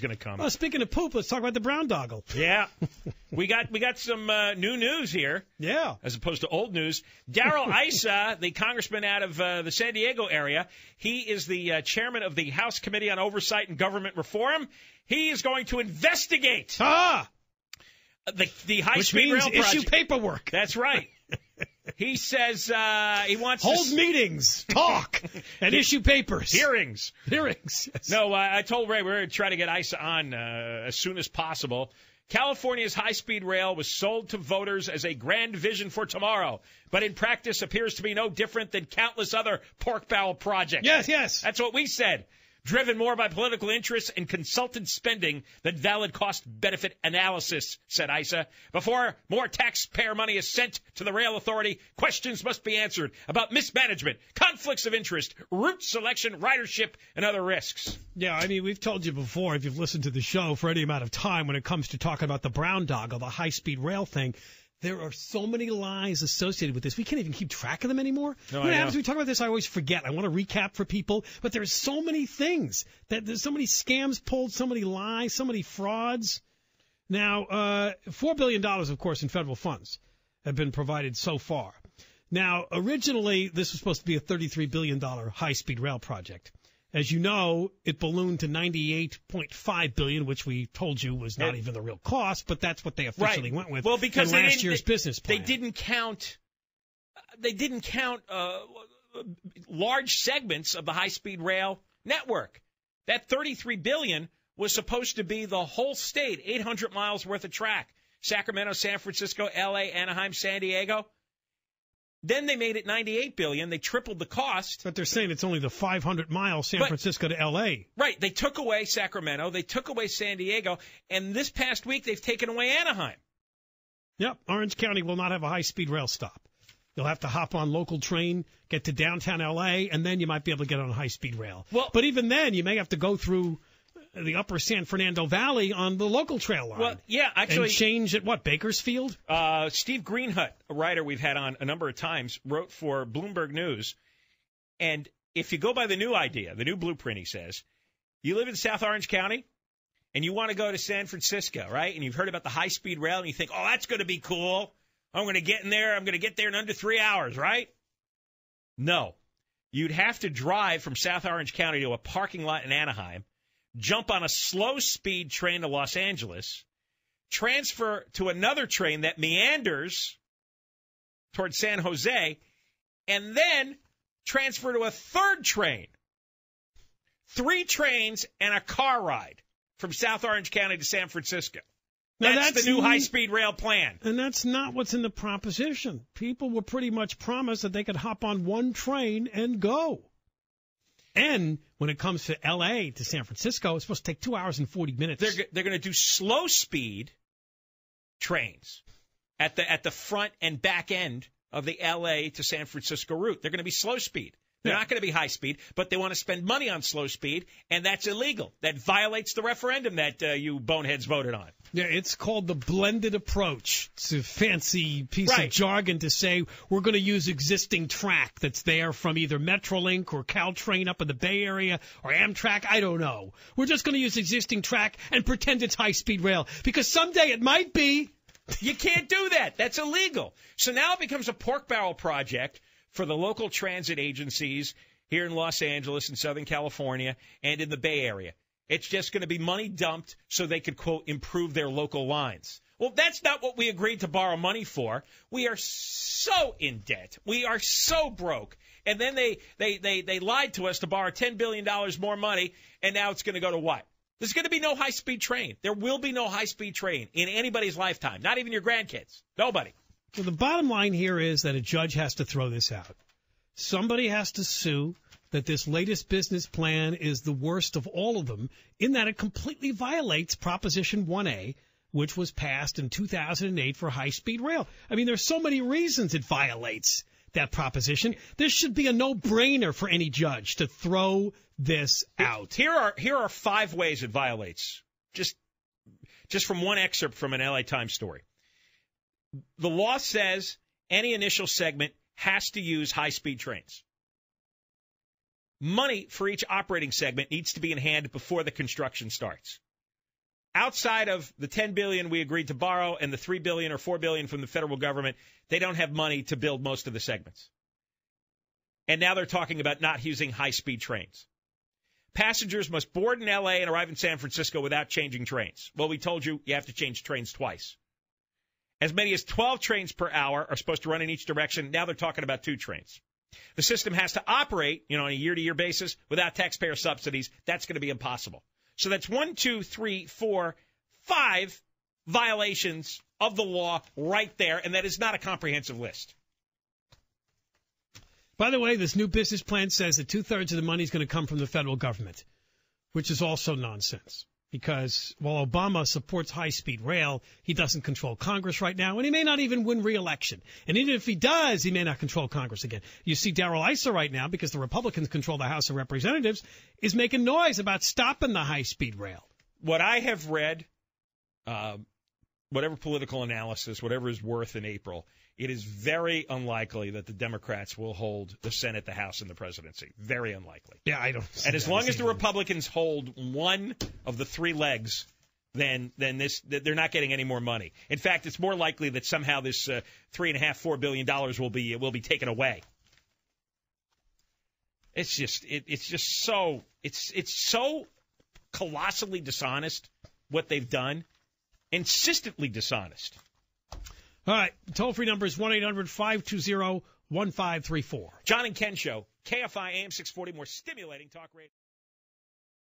was going to come. Well, speaking of poop, let's talk about the brown doggle. Yeah. we got some new news here. Yeah. As opposed to old news. Darryl Issa, the congressman out of the San Diego area, he is the chairman of the House Committee on Oversight and Government Reform. He is going to investigate the high-speed rail project. Issue paperwork. That's right. He says he wants hold to meetings, talk, and issue papers. Hearings. Yes. No, I told Ray we're going to try to get Issa on as soon as possible. California's high-speed rail was sold to voters as a grand vision for tomorrow, but in practice appears to be no different than countless other pork barrel projects. Yes. That's what we said. Driven more by political interests and consultant spending than valid cost-benefit analysis, said Issa. Before more taxpayer money is sent to the rail authority, questions must be answered about mismanagement, conflicts of interest, route selection, ridership, and other risks. Yeah, I mean, we've told you before, if you've listened to the show for any amount of time, when it comes to talking about the brown dog or the high-speed rail thing, there are so many lies associated with this. We can't even keep track of them anymore. No, what happens when we talk about this, I always forget. I want to recap for people, but there's so many things. There's so many scams pulled, so many lies, so many frauds. Now, $4 billion, of course, in federal funds have been provided so far. Now, originally, this was supposed to be a $33 billion high-speed rail project. As you know, it ballooned to $98.5 billion, which we told you was not even the real cost, but that's what they officially went with. Well, because in last year's business plan. They didn't count large segments of the high-speed rail network. That $33 billion was supposed to be the whole state, 800 miles worth of track. Sacramento, San Francisco, L.A., Anaheim, San Diego. Then they made it $98 billion. They tripled the cost. But they're saying it's only the 500-mile San Francisco to L.A. Right. They took away Sacramento. They took away San Diego. And this past week, they've taken away Anaheim. Yep. Orange County will not have a high-speed rail stop. You'll have to hop on local train, get to downtown L.A., and then you might be able to get on a high-speed rail. But even then, you may have to go through the upper San Fernando Valley on the local trail line. Well, yeah, actually. And change at Bakersfield? Steve Greenhut, a writer we've had on a number of times, wrote for Bloomberg News. And if you go by the new idea, the new blueprint, he says, you live in South Orange County and you want to go to San Francisco, right? And you've heard about the high-speed rail and you think, oh, that's going to be cool. I'm going to get in there. I'm going to get there in under 3 hours, right? No. You'd have to drive from South Orange County to a parking lot in Anaheim, jump on a slow-speed train to Los Angeles, transfer to another train that meanders towards San Jose, and then transfer to a third train. 3 trains and a car ride from South Orange County to San Francisco. That's the new high-speed rail plan. And that's not what's in the proposition. People were pretty much promised that they could hop on one train and go. And when it comes to L.A. to San Francisco, it's supposed to take 2 hours and 40 minutes. They're going to do slow-speed trains at the front and back end of the L.A. to San Francisco route. They're going to be slow-speed. They're not going to be high-speed, but they want to spend money on slow-speed, and that's illegal. That violates the referendum that you boneheads voted on. Yeah, it's called the blended approach. It's a fancy piece of jargon to say we're going to use existing track that's there from either Metrolink or Caltrain up in the Bay Area or Amtrak. I don't know. We're just going to use existing track and pretend it's high-speed rail because someday it might be. You can't do that. That's illegal. So now it becomes a pork barrel project for the local transit agencies here in Los Angeles and Southern California and in the Bay Area. It's just going to be money dumped so they could, quote, improve their local lines. Well, that's not what we agreed to borrow money for. We are so in debt. We are so broke. And then they lied to us to borrow $10 billion more money, and now it's going to go to what? There's going to be no high-speed train. There will be no high-speed train in anybody's lifetime, not even your grandkids. Nobody. So the bottom line here is that a judge has to throw this out. Somebody has to sue that this latest business plan is the worst of all of them in that it completely violates Proposition 1A, which was passed in 2008 for high-speed rail. I mean, there's so many reasons it violates that proposition. This should be a no-brainer for any judge to throw this out. Here are 5 ways it violates, just from one excerpt from an LA Times story. The law says any initial segment has to use high-speed trains. Money for each operating segment needs to be in hand before the construction starts. outside of the $10 billion we agreed to borrow and the $3 billion or $4 billion from the federal government, they don't have money to build most of the segments. And now they're talking about not using high-speed trains. Passengers must board in L.A. and arrive in San Francisco without changing trains. Well, we told you have to change trains twice. As many as 12 trains per hour are supposed to run in each direction. Now they're talking about 2 trains. The system has to operate, on a year-to-year basis without taxpayer subsidies. That's going to be impossible. So that's 1, 2, 3, 4, 5 violations of the law right there, and that is not a comprehensive list. By the way, this new business plan says that 2/3 of the money is going to come from the federal government, which is also nonsense. Because while Obama supports high-speed rail, he doesn't control Congress right now, and he may not even win re-election. And even if he does, he may not control Congress again. You see Darryl Issa right now, because the Republicans control the House of Representatives, is making noise about stopping the high-speed rail. What I have read, whatever political analysis, whatever is worth in April, it is very unlikely that the Democrats will hold the Senate, the House, and the presidency. Very unlikely. Yeah, I don't. And as long as the Republicans hold one of the 3 legs, then they're not getting any more money. In fact, it's more likely that somehow this $3.5–4 billion will be taken away. It's just so colossally dishonest what they've done, insistently dishonest. All right, toll-free number is 1-800-520-1534. John and Ken Show, KFI AM 640, more stimulating talk radio.